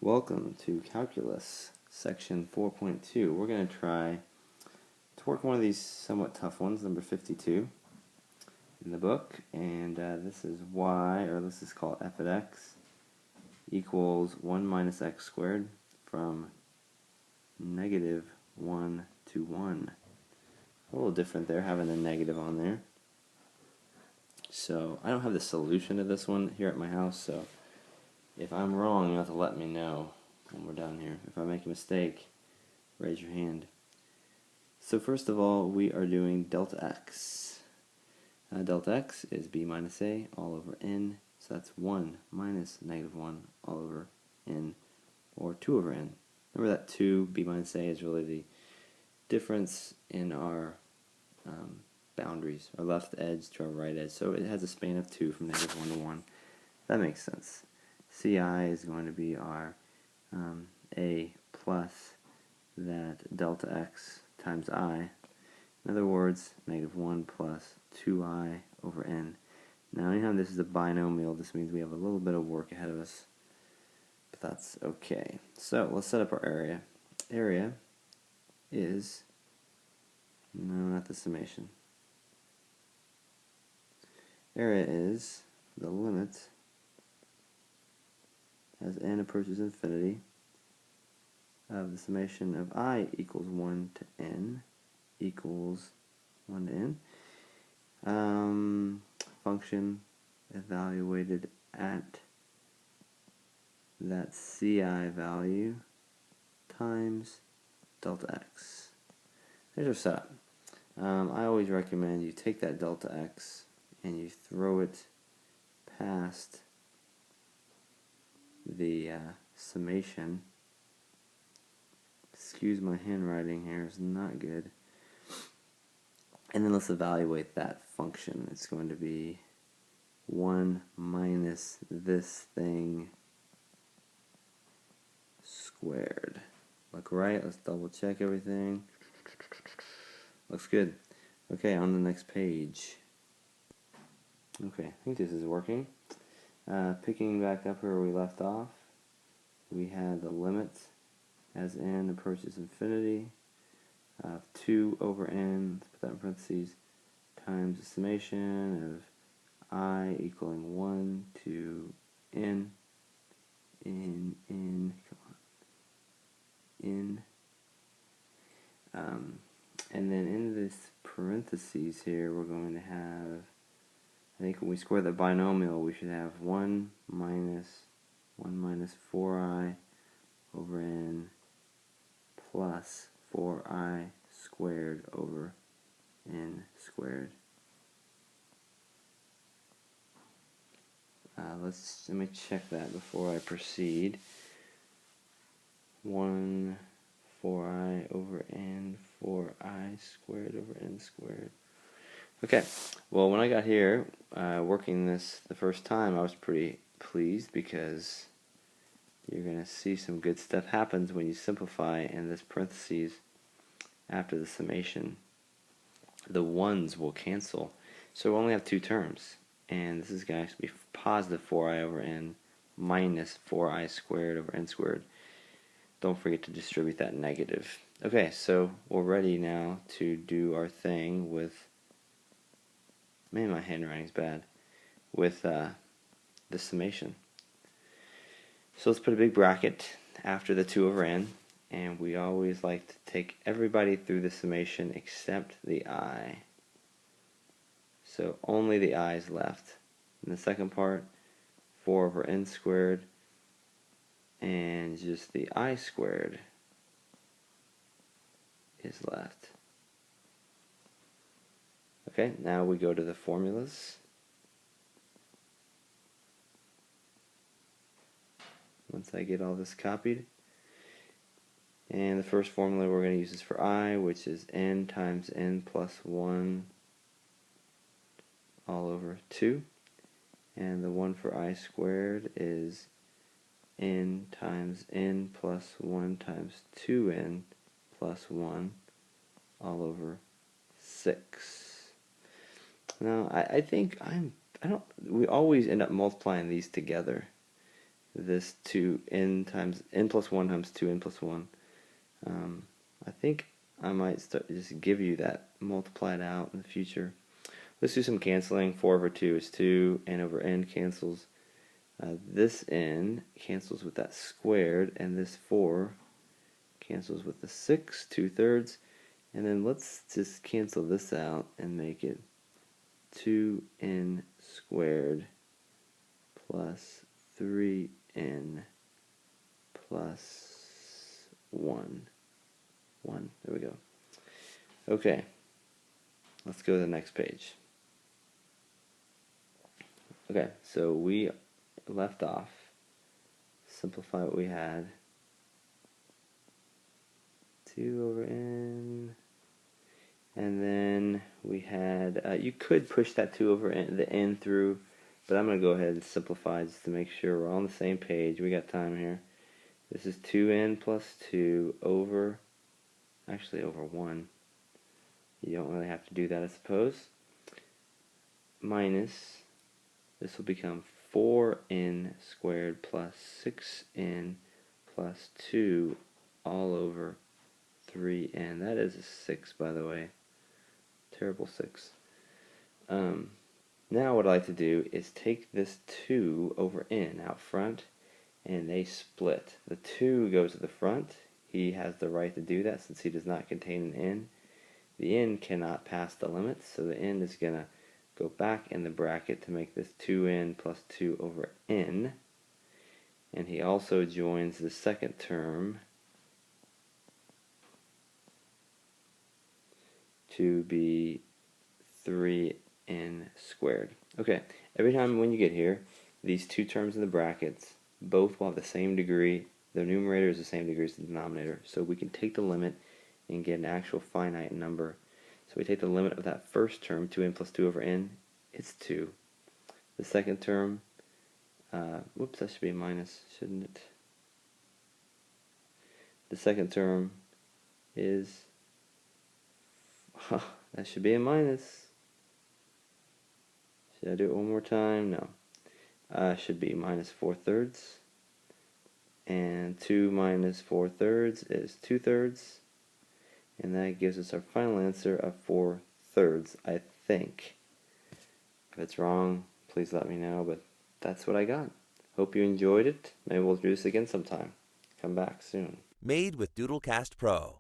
Welcome to Calculus, section 4.2. We're going to try to work one of these somewhat tough ones, number 52 in the book, and this is y, or let's just call it f of x, equals 1 minus x squared from negative 1 to 1. A little different there, having a negative on there. So I don't have the solution to this one here at my house, so if I'm wrong, you'll have to let me know when we're done here. If I make a mistake, raise your hand. So first of all, we are doing delta x. Delta x is b minus a all over n, so that's 1 minus negative 1 all over n, or 2 over n. Remember that 2, b minus a, is really the difference in our boundaries, our left edge to our right edge. So it has a span of 2 from negative 1 to 1. That makes sense. Ci is going to be our a plus that delta x times I. In other words, negative 1 plus 2i over n. Now anytime this is a binomial, this means we have a little bit of work ahead of us, but that's okay. So let's set up our area. Area is, no, not the summation. Area is the limit as n approaches infinity of the summation of I equals 1 to n equals 1 to n. Function evaluated at that Ci value times delta x. There's our setup. I always recommend you take that delta x and you throw it past the summation. Excuse my handwriting here, it's not good. And then let's evaluate that function. It's going to be 1 minus this thing squared. Look right, let's double check everything. Looks good. Okay, on the next page. Okay, I think this is working. Picking back up where we left off, we had the limit as n approaches infinity of 2 over n, let's put that in parentheses, times the summation of I equaling 1 to n, come on, n. And then in this parentheses here, we're going to have, I think when we square the binomial, we should have 1 minus 4i over n plus 4i squared over n squared. Let me check that before I proceed. 1 4i over n, 4i squared over n squared. Okay, well when I got here, working this the first time, I was pretty pleased because you're going to see some good stuff happens when you simplify in this parentheses after the summation. The ones will cancel, so we only have two terms, and this is going to be positive 4i over n minus 4i squared over n squared. Don't forget to distribute that negative. Okay, so we're ready now to do our thing with, man, my handwriting's bad, with the summation. So let's put a big bracket after the 2 over n, and we always like to take everybody through the summation except the I. So only the I is left. In the second part, 4 over n squared, and just the I squared is left. Okay, now we go to the formulas. Once I get all this copied. And the first formula we're going to use is for I, which is n times n plus 1 all over 2. And the one for I squared is n times n plus 1 times 2n plus 1 all over 6. Now, I think we always end up multiplying these together. this to n times n plus 1 times 2n plus 1. I think I might just give you that, multiply it out in the future. Let's do some canceling. 4 over 2 is 2, n over n cancels. This n cancels with that squared, and this 4 cancels with the 6, 2/3. And then let's just cancel this out and make it 2n squared plus 3n plus 1. There we go. Okay, let's go to the next page. Okay, so we left off. Simplify what we had. 2 over n. And then we had, you could push that 2 over n, the n through, but I'm going to go ahead and simplify just to make sure we're on the same page. We got time here. This is 2n plus 2 over, actually over 1. You don't really have to do that, I suppose. Minus, this will become 4n squared plus 6n plus 2 all over 3n. That is a 6, by the way. Terrible 6. Now what I like to do is take this 2 over n out front, and they split. The 2 goes to the front. He has the right to do that since he does not contain an n. The n cannot pass the limit, so the n is going to go back in the bracket to make this 2n plus 2 over n. And he also joins the second term to be 3n squared. Okay, every time when you get here, these two terms in the brackets, both will have the same degree. The numerator is the same degree as the denominator. So we can take the limit and get an actual finite number. So we take the limit of that first term, 2n plus 2 over n, it's 2. The second term, whoops, that should be a minus, shouldn't it? The second term is, that should be a minus. Should I do it one more time? No. Should be minus 4/3. And 2 minus 4/3 is 2/3. And that gives us our final answer of 4/3, I think. If it's wrong, please let me know, but that's what I got. Hope you enjoyed it. Maybe we'll do this again sometime. Come back soon. Made with Doodlecast Pro.